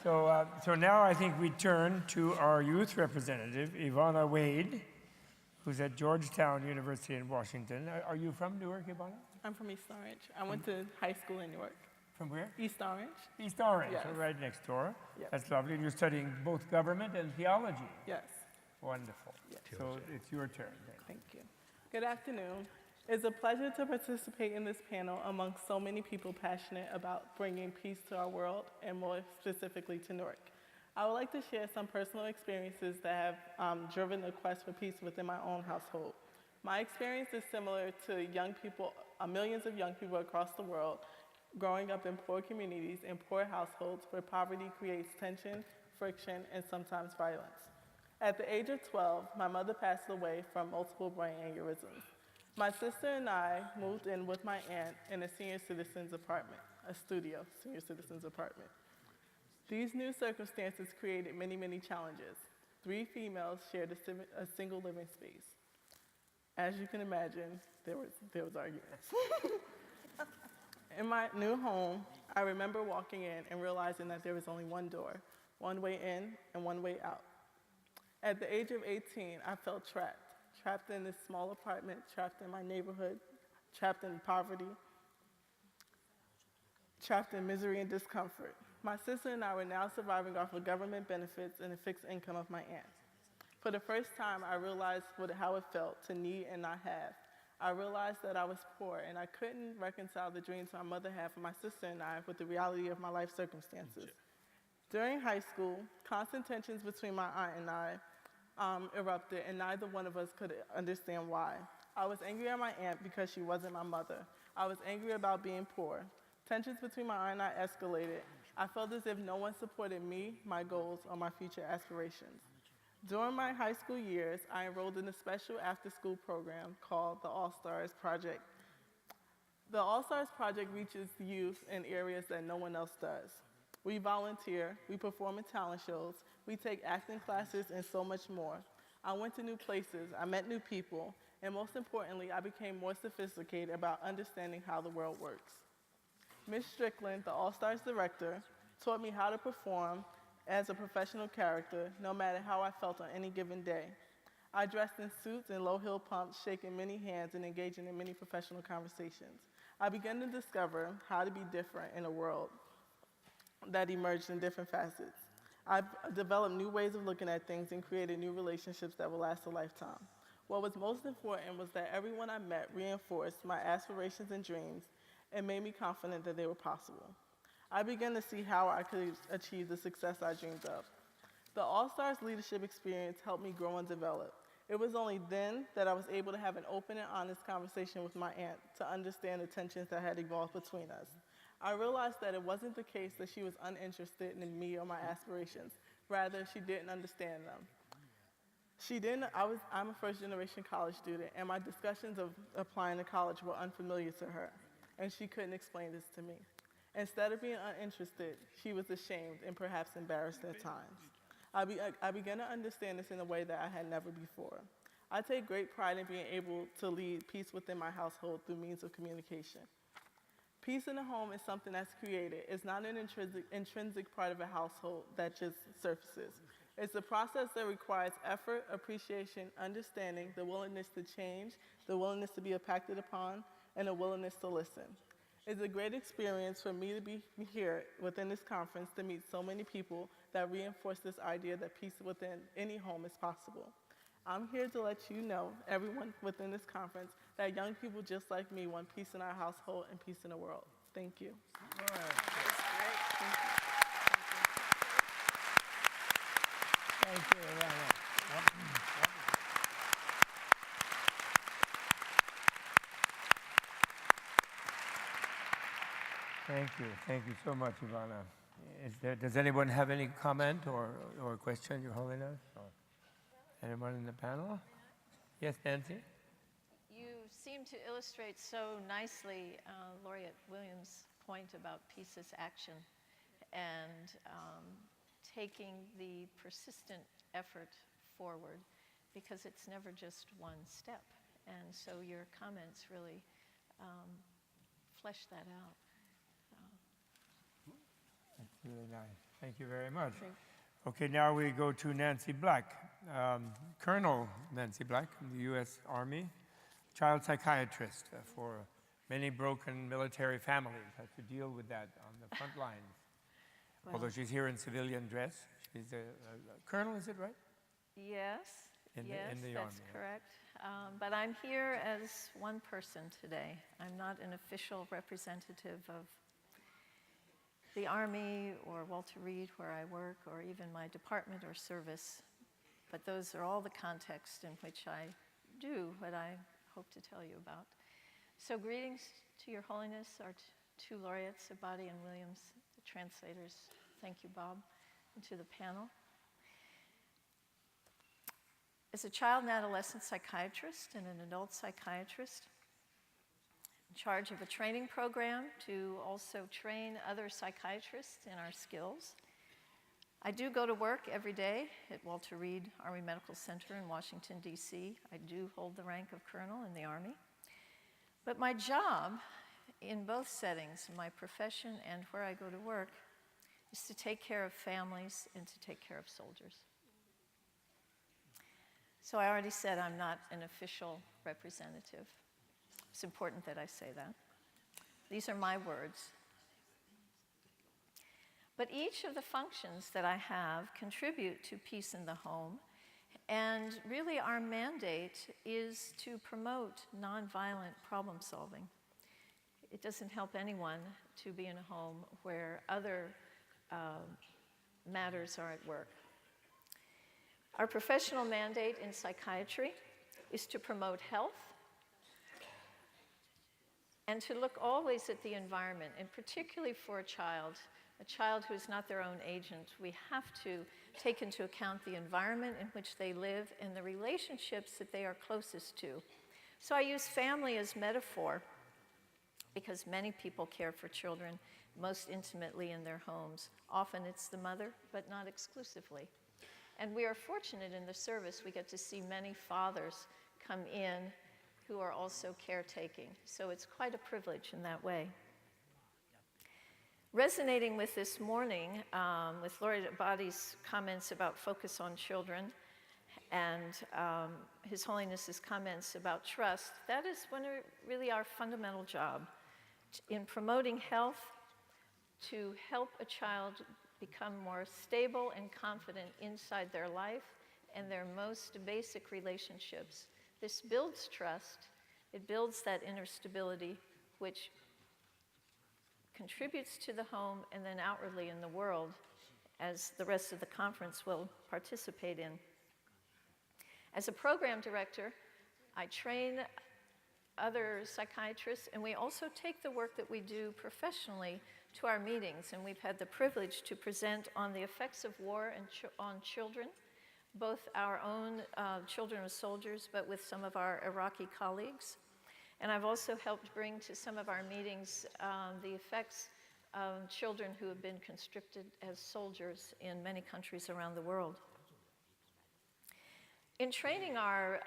So now I think we turn to our youth representative, Yvonna Wade, who's at Georgetown University in Washington. Are you from Newark, Yvonna? I'm from East Orange. I went to high school in Newark. From where? East Orange. East Orange, Yes. so right next door. Yes. That's lovely. And you're studying both government and theology. Yes. Wonderful. Yes. So it's your turn then. Thank you. Good afternoon. It's a pleasure to participate in this panel amongst so many people passionate about bringing peace to our world, and more specifically to Newark. I would like to share some personal experiences that have driven the quest for peace within my own household. My experience is similar to young people, millions of young people across the world, growing up in poor communities and poor households where poverty creates tension, friction, and sometimes violence. At the age of 12, my mother passed away from multiple brain aneurysms. My sister and I moved in with my aunt in a senior citizens apartment, a studio senior citizens apartment. These new circumstances created many, many challenges. 3 females shared a single living space. As you can imagine, there was arguments. In my new home, I remember walking in and realizing that there was only one door, one way in and one way out. At the age of 18, I felt trapped in this small apartment, trapped in my neighborhood, trapped in poverty, trapped in misery and discomfort. My sister and I were now surviving off of government benefits and the fixed income of my aunt. For the first time, I realized how it felt to need and not have. I realized that I was poor, and I couldn't reconcile the dreams my mother had for my sister and I with the reality of my life circumstances. During high school, constant tensions between my aunt and I erupted, and neither one of us could understand why. I was angry at my aunt because she wasn't my mother. I was angry about being poor. Tensions between my aunt and I escalated. I felt as if no one supported me, my goals, or my future aspirations. During my high school years, I enrolled in a special after-school program called the All-Stars Project. The All-Stars Project reaches youth in areas that no one else does. We volunteer, we perform in talent shows, we take acting classes, and so much more. I went to new places, I met new people, and most importantly, I became more sophisticated about understanding how the world works. Ms. Strickland, the All-Stars director, taught me how to perform as a professional character, no matter how I felt on any given day. I dressed in suits and low-heel pumps, shaking many hands and engaging in many professional conversations. I began to discover how to be different in a world that emerged in different facets. I've developed new ways of looking at things and created new relationships that will last a lifetime. What was most important was that everyone I met reinforced my aspirations and dreams and made me confident that they were possible. I began to see how I could achieve the success I dreamed of. The All-Stars leadership experience helped me grow and develop. It was only then that I was able to have an open and honest conversation with my aunt to understand the tensions that had evolved between us. I realized that it wasn't the case that she was uninterested in me or my aspirations. Rather, she didn't understand them. I'm a first-generation college student, and my discussions of applying to college were unfamiliar to her, and she couldn't explain this to me. Instead of being uninterested, she was ashamed and perhaps embarrassed at times. I began to understand this in a way that I had never before. I take great pride in being able to lead peace within my household through means of communication. Peace in the home is something that's created. It's not an intrinsic part of a household that just surfaces. It's a process that requires effort, appreciation, understanding, the willingness to change, the willingness to be impacted upon, and a willingness to listen. It's a great experience for me to be here within this conference to meet so many people that reinforce this idea that peace within any home is possible. I'm here to let you know, everyone within this conference, that young people just like me want peace in our household and peace in the world. Thank you. All right. Thank you, Yvonna. Thank you so much, Yvonna. Does anyone have any comment or question, Your Holiness? Or anyone in the panel? Yes, Nancy? You seem to illustrate so nicely Laureate Williams' point about peace as action and taking the persistent effort forward, because it's never just one step. And so your comments really flesh that out. That's really nice. Thank you very much. Thank Okay, now we go to Nancy Black, Colonel Nancy Black from the U.S. Army, child psychiatrist for many broken military families, has to deal with that on the front lines. Well, Although she's here in civilian dress, she's a colonel, is it right? yes, In the yes, Army, that's yeah. correct. But I'm here as one person today. I'm not an official representative of the Army or Walter Reed, where I work, or even my department or service. But those are all the contexts in which I do what I hope to tell you about. So greetings to Your Holiness, our two laureates, Ebadi and Williams, the translators. Thank you, Bob, and to the panel. As a child and adolescent psychiatrist and an adult psychiatrist, in charge of a training program to also train other psychiatrists in our skills. I do go to work every day at Walter Reed Army Medical Center in Washington, D.C. I do hold the rank of colonel in the Army. But my job in both settings, my profession and where I go to work, is to take care of families and to take care of soldiers. So I already said I'm not an official representative. It's important that I say that. These are my words. But each of the functions that I have contribute to peace in the home, and really our mandate is to promote nonviolent problem solving. It doesn't help anyone to be in a home where other matters are at work. Our professional mandate in psychiatry is to promote health and to look always at the environment, and particularly for a child who is not their own agent. We have to take into account the environment in which they live and the relationships that they are closest to. So I use family as metaphor because many people care for children most intimately in their homes. Often it's the mother, but not exclusively. And we are fortunate in the service, we get to see many fathers come in who are also caretaking. So it's quite a privilege in that way. Resonating with this morning, with Laureate Ebadi's comments about focus on children and His Holiness's comments about trust, that is really our fundamental job in promoting health to help a child become more stable and confident inside their life and their most basic relationships. This builds trust, it builds that inner stability, which contributes to the home and then outwardly in the world, as the rest of the conference will participate in. As a program director, I train other psychiatrists, and we also take the work that we do professionally to our meetings, and we've had the privilege to present on the effects of war and on children, both our own children of soldiers, but with some of our Iraqi colleagues. And I've also helped bring to some of our meetings the effects of children who have been conscripted as soldiers in many countries around the world. In training our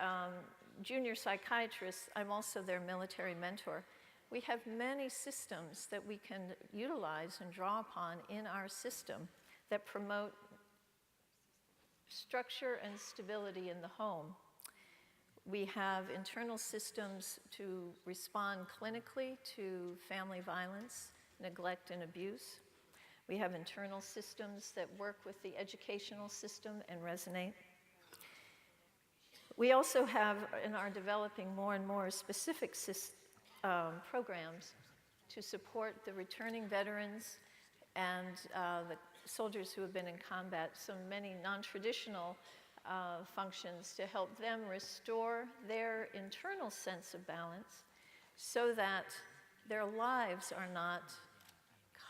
junior psychiatrists, I'm also their military mentor. We have many systems that we can utilize and draw upon in our system that promote structure and stability in the home. We have internal systems to respond clinically to family violence, neglect, and abuse. We have internal systems that work with the educational system and resonate. We also have and are developing more and more specific programs to support the returning veterans and the soldiers who have been in combat, so many non-traditional functions to help them restore their internal sense of balance so that their lives are not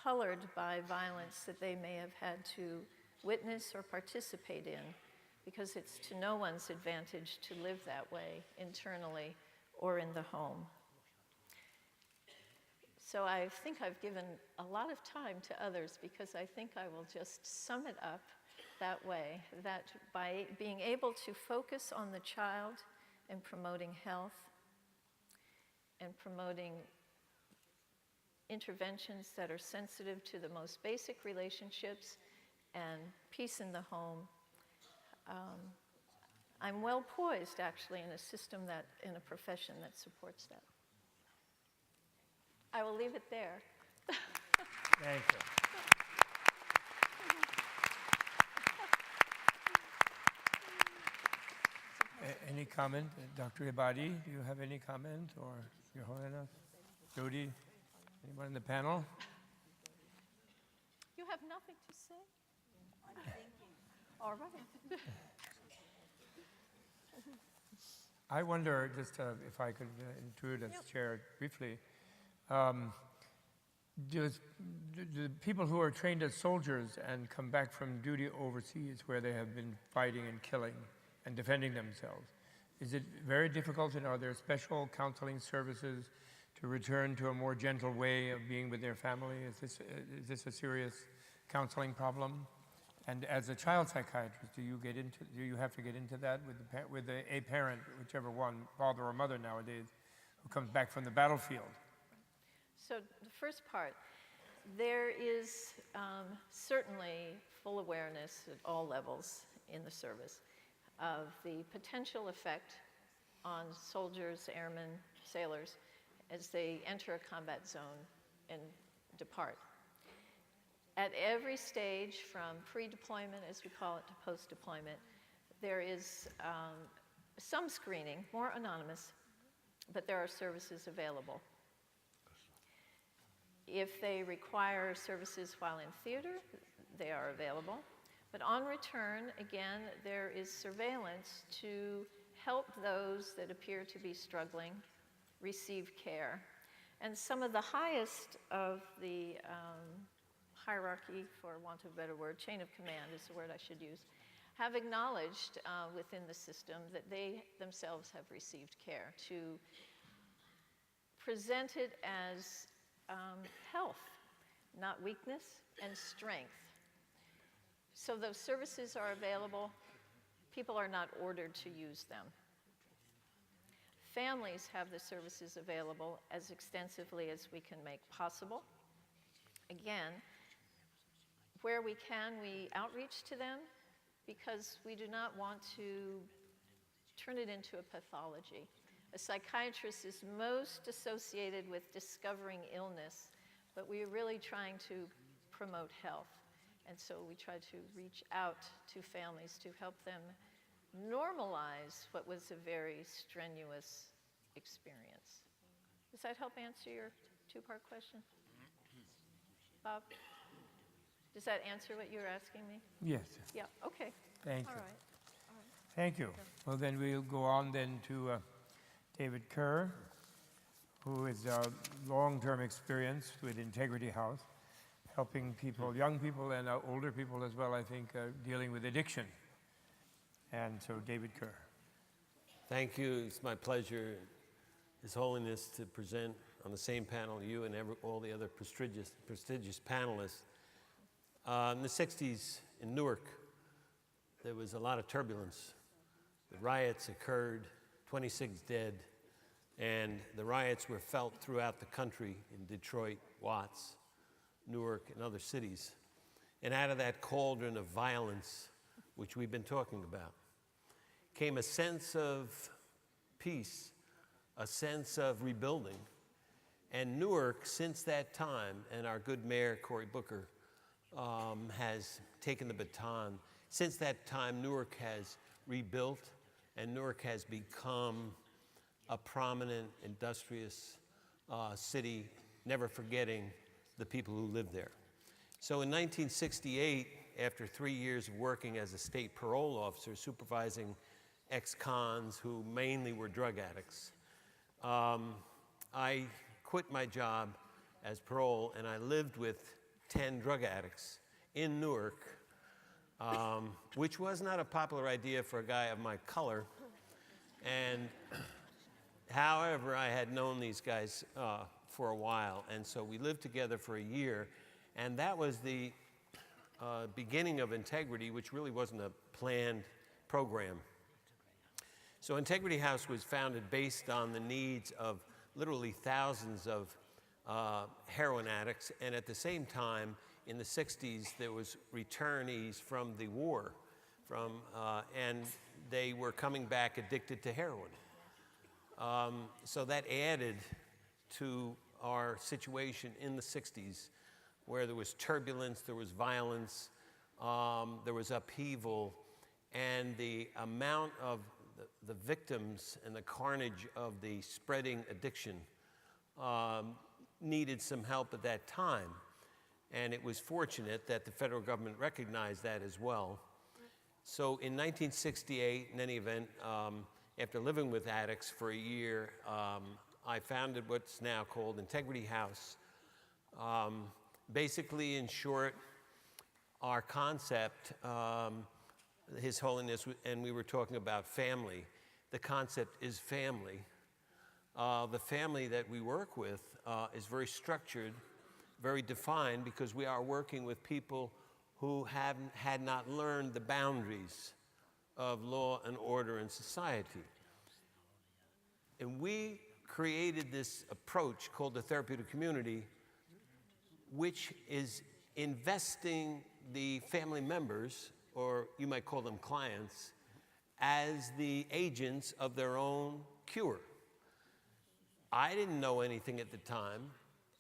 colored by violence that they may have had to witness or participate in, because it's to no one's advantage to live that way internally or in the home. So I think I've given a lot of time to others, because I think I will just sum it up that way, that by being able to focus on the child and promoting health and promoting interventions that are sensitive to the most basic relationships and peace in the home. I'm well poised, actually, in a system that, in a profession that supports that. I will leave it there. Thank you. Any comment? Dr. Ebadi, do you have any comment? Or Your Holiness? Jody? Anyone in the panel? You have nothing to say? I'm thinking. All right. I wonder, just if I could intrude as chair briefly, do people who are trained as soldiers and come back from duty overseas where they have been fighting and killing and defending themselves, is it very difficult, and are there special counseling services to return to a more gentle way of being with their family? Is this a serious counseling problem? And as a child psychiatrist, do you have to get into that with a parent, whichever one, father or mother nowadays, who comes back from the battlefield? So the first part, there is certainly full awareness at all levels in the service of the potential effect on soldiers, airmen, sailors, as they enter a combat zone and depart. At every stage, from pre-deployment, as we call it, to post-deployment, there is some screening, more anonymous, but there are services available. If they require services while in theater, they are available. But on return, again, there is surveillance to help those that appear to be struggling receive care. And some of the highest of the hierarchy, for want of a better word, chain of command is the word I should use, have acknowledged within the system that they themselves have received care, to present it as health, not weakness, and strength. So those services are available. People are not ordered to use them. Families have the services available as extensively as we can make possible. Again, where we can, we outreach to them because we do not want to turn it into a pathology. A psychiatrist is most associated with discovering illness, but we are really trying to promote health. And so we try to reach out to families to help them normalize what was a very strenuous experience. Does that help answer your two-part question? Bob? Does that answer what you're asking me? Yes. Yeah, okay. Thank All you. right. Thank you. Well, then we'll go on then to David Kerr, who is a long-term experience with Integrity House, helping people, young people and older people as well, I think, dealing with addiction. And so, David Kerr. Thank you. It's my pleasure, His Holiness, to present on the same panel you and all the other prestigious panelists. In the 60s in Newark, there was a lot of turbulence. The riots occurred, 26 dead, and the riots were felt throughout the country in Detroit, Watts, Newark, and other cities. And out of that cauldron of violence, which we've been talking about, came a sense of peace, a sense of rebuilding. And Newark, since that time, and our good mayor, Cory Booker, has taken the baton. Since that time, Newark has rebuilt, and Newark has become a prominent, industrious city, never forgetting the people who live there. So in 1968, after 3 years of working as a state parole officer, supervising ex-cons who mainly were drug addicts, I quit my job as parole, and I lived with 10 drug addicts in Newark, which was not a popular idea for a guy of my color. And however, I had known these guys for a while, and so we lived together for a year, and that was the beginning of Integrity, which really wasn't a planned program. So Integrity House was founded based on the needs of literally thousands of heroin addicts, and at the same time, in the 60s, there was returnees from the war, and they were coming back addicted to heroin. So that added to our situation in the 60s, where there was turbulence, there was violence, there was upheaval, and the amount of the victims and the carnage of the spreading addiction needed some help at that time. And it was fortunate that the federal government recognized that as well. So in 1968, in any event, after living with addicts for a year, I founded what's now called Integrity House. Basically, in short, our concept, His Holiness, and we were talking about family, the concept is family. The family that we work with is very structured, very defined, because we are working with people who had not learned the boundaries of law and order in society. And we created this approach called the therapeutic community, which is investing the family members, or you might call them clients, as the agents of their own cure. I didn't know anything at the time,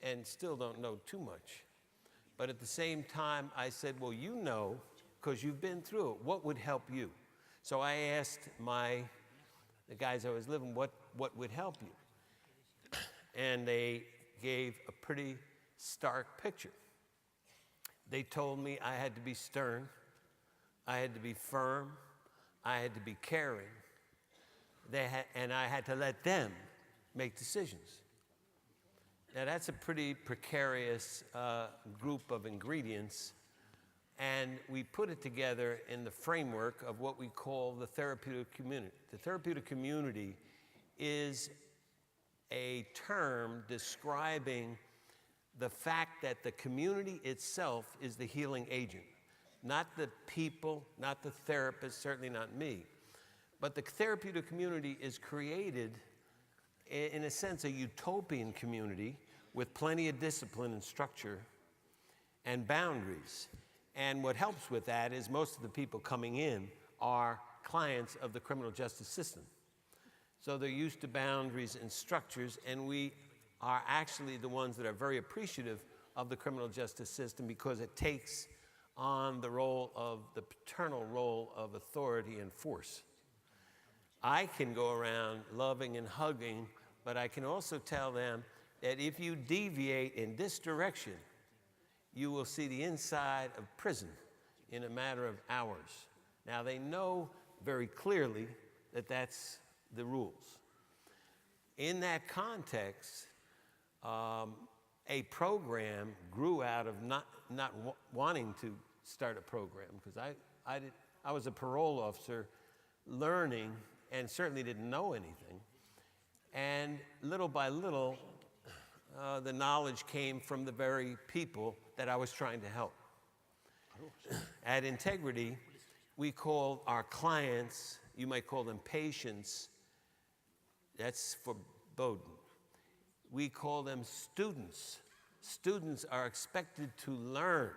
and still don't know too much. But at the same time, I said, well, you know, because you've been through it, what would help you? So I asked the guys I was living, what would help you? And they gave a pretty stark picture. They told me I had to be stern, I had to be firm, I had to be caring, and I had to let them make decisions. Now that's a pretty precarious group of ingredients, and we put it together in the framework of what we call the therapeutic community. The therapeutic community is a term describing the fact that the community itself is the healing agent. Not the people, not the therapist, certainly not me. But the therapeutic community is created, in a sense, a utopian community with plenty of discipline and structure and boundaries. And what helps with that is most of the people coming in are clients of the criminal justice system. So they're used to boundaries and structures, and we are actually the ones that are very appreciative of the criminal justice system because it takes on the role of the paternal role of authority and force. I can go around loving and hugging, but I can also tell them that if you deviate in this direction, you will see the inside of prison in a matter of hours. Now, they know very clearly that that's the rules. In that context, a program grew out of not wanting to start a program, because I was a parole officer learning and certainly didn't know anything. And little by little, the knowledge came from the very people that I was trying to help. At Integrity, we call our clients, you might call them patients, that's foreboding. We call them students. Students are expected to learn.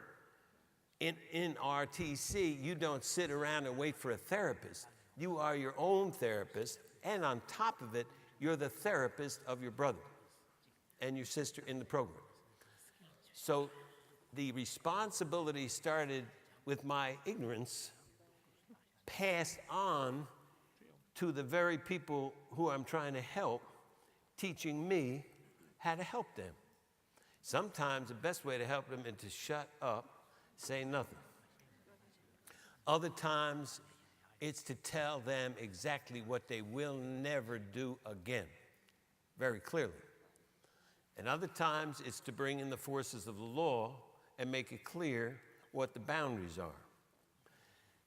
In RTC, you don't sit around and wait for a therapist. You are your own therapist, and on top of it, you're the therapist of your brother and your sister in the program. So the responsibility started with my ignorance, passed on to the very people who I'm trying to help, teaching me how to help them. Sometimes the best way to help them is to shut up, say nothing. Other times, it's to tell them exactly what they will never do again, very clearly. And other times, it's to bring in the forces of the law and make it clear what the boundaries are.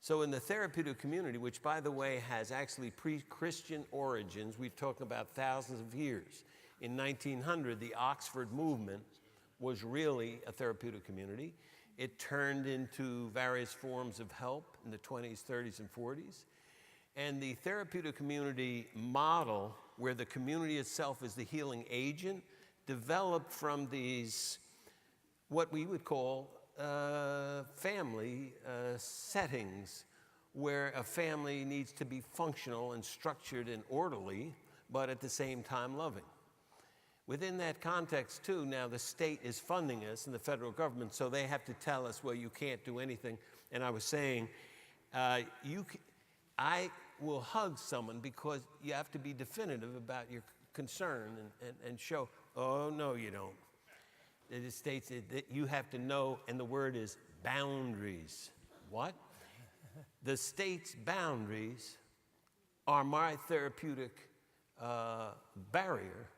So in the therapeutic community, which, by the way, has actually pre-Christian origins, we've talked about thousands of years. In 1900, the Oxford movement was really a therapeutic community. It turned into various forms of help in the 20s, 30s, and 40s. And the therapeutic community model, where the community itself is the healing agent, developed from these, what we would call family settings where a family needs to be functional and structured and orderly, but at the same time loving. Within that context, too, now the state is funding us and the federal government, so they have to tell us, well, you can't do anything. And I was saying, I will hug someone because you have to be definitive about your concern and show, oh, no, you don't. It states that you have to know, and the word is boundaries. What? The state's boundaries are my therapeutic barrier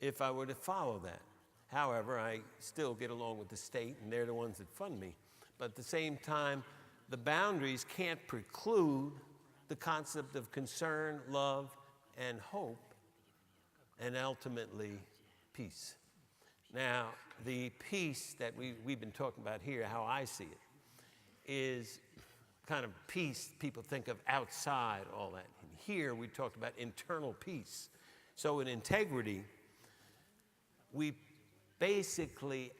if I were to follow that. However, I still get along with the state, and they're the ones that fund me. But at the same time, the boundaries can't preclude the concept of concern, love, and hope, and ultimately peace. Now, the peace that we've been talking about here, how I see it, is kind of peace people think of outside all that. And here we talked about internal peace. So in integrity, we basically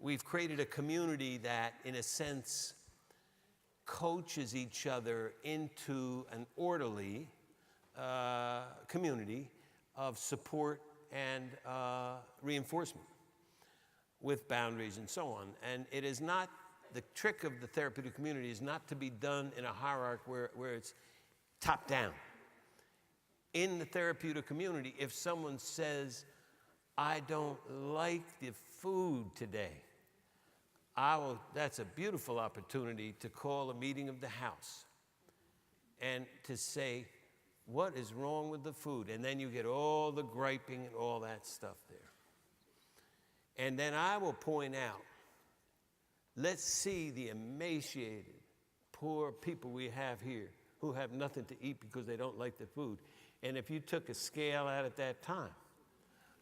we've created a community that, in a sense, coaches each other into an orderly community of support and reinforcement with boundaries and so on. And it is not, the trick of the therapeutic community is not to be done in a hierarchy where it's top down. In the therapeutic community, if someone says, I don't like the food today, that's a beautiful opportunity to call a meeting of the house and to say, what is wrong with the food? And then you get all the griping and all that stuff there. And then I will point out, let's see the emaciated, poor people we have here who have nothing to eat because they don't like the food. And if you took a scale out at that time,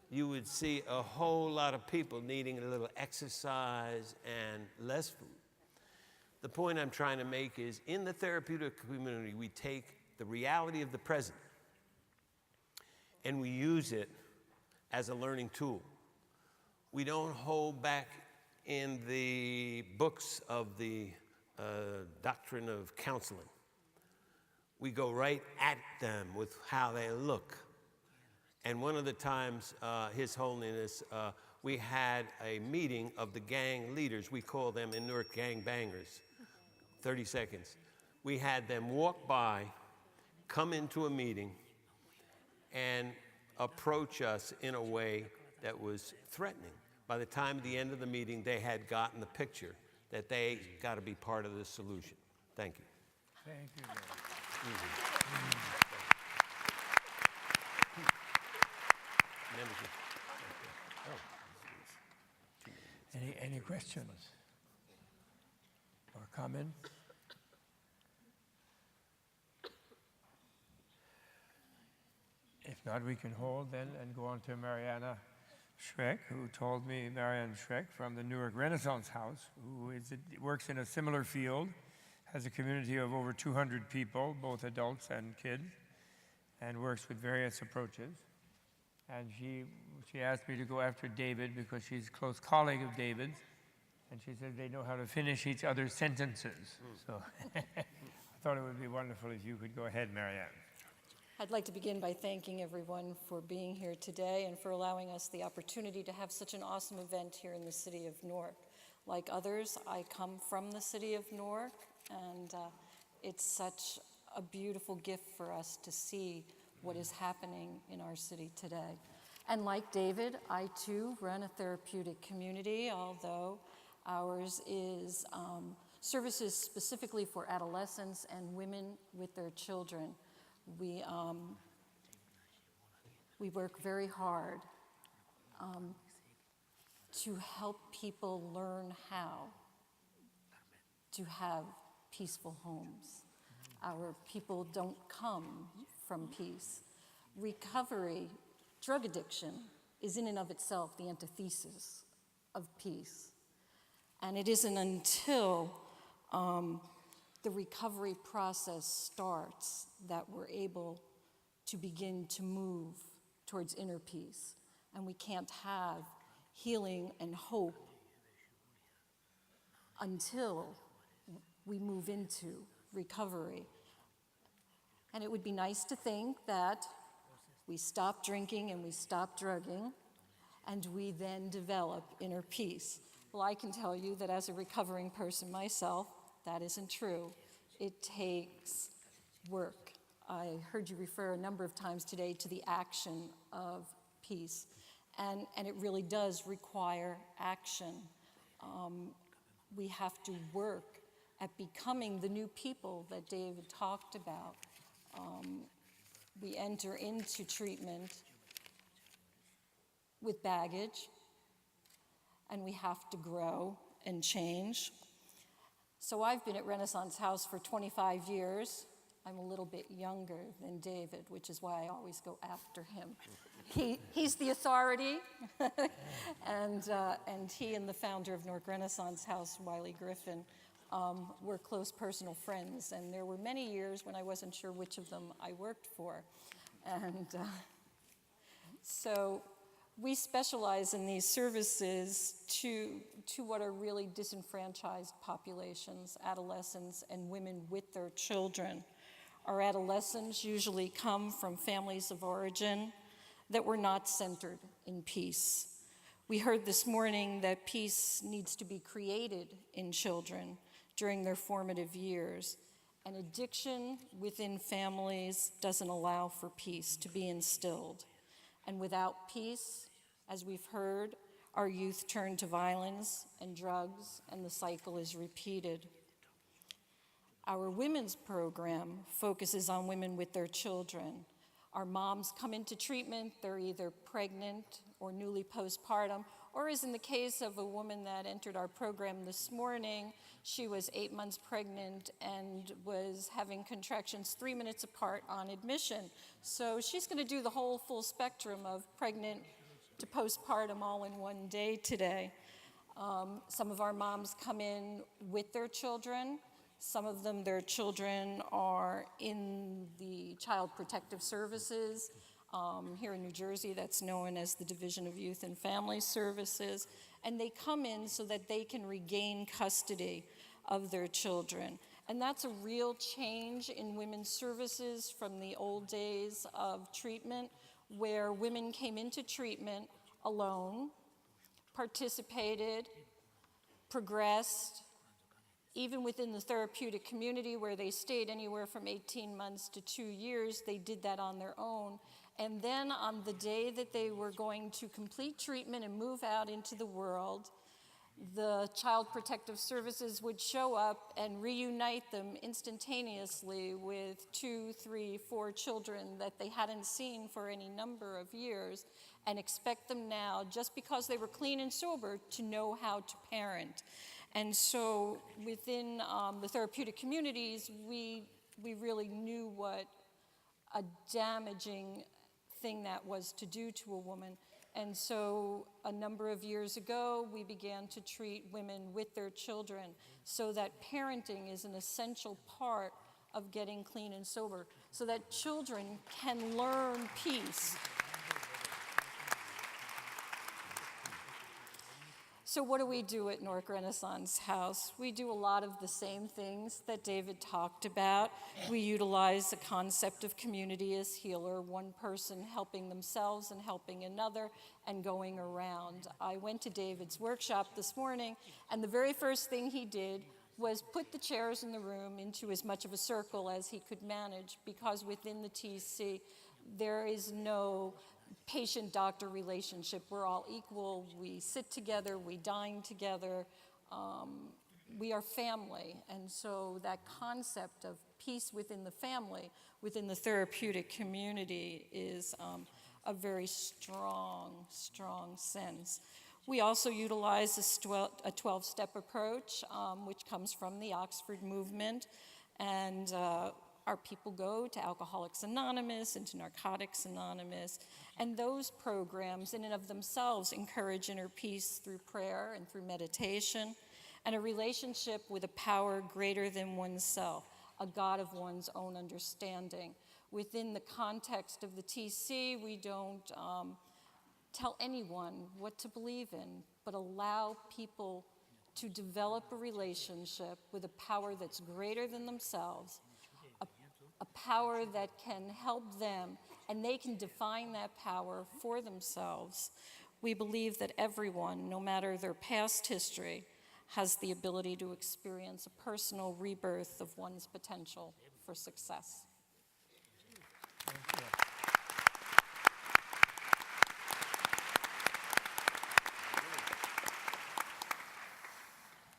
you would see a whole lot of people needing a little exercise and less food. The point I'm trying to make is, in the therapeutic community, we take the reality of the present and we use it as a learning tool. We don't hold back in the books of the doctrine of counseling. We go right at them with how they look. And one of the times, His Holiness, we had a meeting of the gang leaders. We call them in Newark gang bangers. 30 seconds. We had them walk by, come into a meeting, and approach us in a way that was threatening. By the time at the end of the meeting, they had gotten the picture that they got to be part of the solution. Thank you. Thank you. Any questions or comments? If not, we can hold then and go on to Marian Schreck, Marian Schreck from the Newark Renaissance House, who works in a similar field, has a community of over 200 people, both adults and kids, and works with various approaches. And she asked me to go after David because she's a close colleague of David's, and she said they know how to finish each other's sentences. So I thought it would be wonderful if you could go ahead, Marian. I'd like to begin by thanking everyone for being here today and for allowing us the opportunity to have such an awesome event here in the city of Newark. Like others, I come from the city of Newark, and it's such a beautiful gift for us to see what is happening in our city today. And like David, I too run a therapeutic community, although ours is services specifically for adolescents and women with their children. We work very hard to help people learn how to have peaceful homes. Our people don't come from peace. Recovery, drug addiction, is in and of itself the antithesis of peace. And it isn't until the recovery process starts that we're able to begin to move towards inner peace. And we can't have healing and hope until we move into recovery. And it would be nice to think that we stop drinking and we stop drugging, and we then develop inner peace. Well, I can tell you that as a recovering person myself, that isn't true. It takes work. I heard you refer a number of times today to the action of peace, and it really does require action. We have to work at becoming the new people that David talked about. We enter into treatment with baggage, and we have to grow and change. So I've been at Renaissance House for 25 years. I'm a little bit younger than David, which is why I always go after him. He's the authority, and he and the founder of Newark Renaissance House, Wiley Griffin, were close personal friends, and there were many years when I wasn't sure which of them I worked for. And so we specialize in these services to what are really disenfranchised populations, adolescents and women with their children. Our adolescents usually come from families of origin that were not centered in peace. We heard this morning that peace needs to be created in children during their formative years. And addiction within families doesn't allow for peace to be instilled. And without peace, as we've heard, our youth turn to violence and drugs, and the cycle is repeated. Our women's program focuses on women with their children. Our moms come into treatment, they're either pregnant or newly postpartum, or as in the case of a woman that entered our program this morning, she was 8 months pregnant and was having contractions 3 minutes apart on admission. So she's going to do the whole full spectrum of pregnant to postpartum all in one day today. Some of our moms come in with their children. Some of them, their children are in the Child Protective Services. Here in New Jersey, that's known as the Division of Youth and Family Services. And they come in so that they can regain custody of their children. And that's a real change in women's services from the old days of treatment, where women came into treatment alone, participated, progressed, even within the therapeutic community where they stayed anywhere from 18 months to 2 years, they did that on their own. And then on the day that they were going to complete treatment and move out into the world, the Child Protective Services would show up and reunite them instantaneously with 2, 3, 4 children that they hadn't seen for any number of years, and expect them now, just because they were clean and sober, to know how to parent. And so within the therapeutic communities, we really knew what a damaging thing that was to do to a woman. And so a number of years ago, we began to treat women with their children so that parenting is an essential part of getting clean and sober, so that children can learn peace. So what do we do at Newark Renaissance House? We do a lot of the same things that David talked about. We utilize the concept of community as healer, one person helping themselves and helping another and going around. I went to David's workshop this morning, and the very first thing he did was put the chairs in the room into as much of a circle as he could manage, because within the TC, there is no patient-doctor relationship. We're all equal. We sit together. We dine together. We are family. And so that concept of peace within the family, within the therapeutic community, is a very strong, strong sense. We also utilize a 12-step approach, which comes from the Oxford movement. And our people go to Alcoholics Anonymous and to Narcotics Anonymous, and those programs in and of themselves encourage inner peace through prayer and through meditation, and a relationship with a power greater than oneself, a God of one's own understanding. Within the context of the TC, we don't tell anyone what to believe in, but allow people to develop a relationship with a power that's greater than themselves, a power that can help them, and they can define that power for themselves. We believe that everyone, no matter their past history, has the ability to experience a personal rebirth of one's potential for success.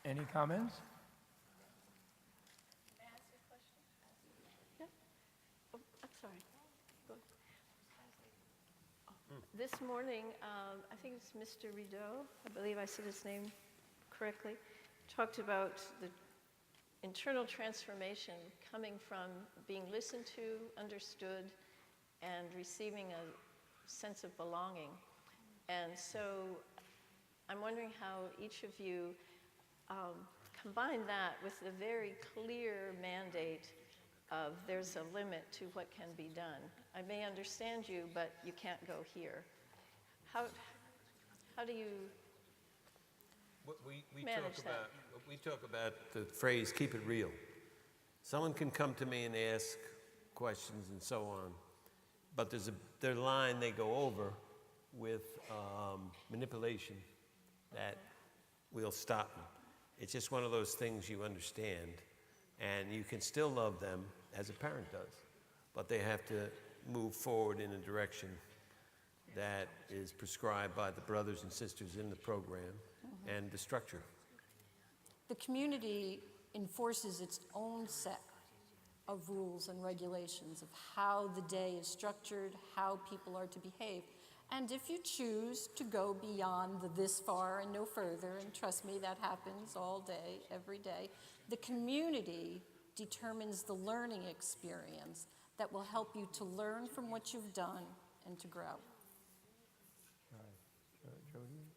Any comments? May I ask you a question? Yeah. Oh, I'm sorry. Go ahead. This morning, I think it's Mr. Rideau, I believe I said his name correctly, talked about the internal transformation coming from being listened to, understood, and receiving a sense of belonging. And so I'm wondering how each of you combine that with the very clear mandate of there's a limit to what can be done. I may understand you, but you can't go here. How do you manage that? We talk about the phrase, keep it real. Someone can come to me and ask questions and so on, but there's a line they go over with manipulation that will stop them. It's just one of those things you understand, and you can still love them as a parent does, but they have to move forward in a direction that is prescribed by the brothers and sisters in the program and the structure. The community enforces its own set of rules and regulations of how the day is structured, how people are to behave. And if you choose to go beyond the this far and no further, and trust me, that happens all day, every day, the community determines the learning experience that will help you to learn from what you've done and to grow. Jody?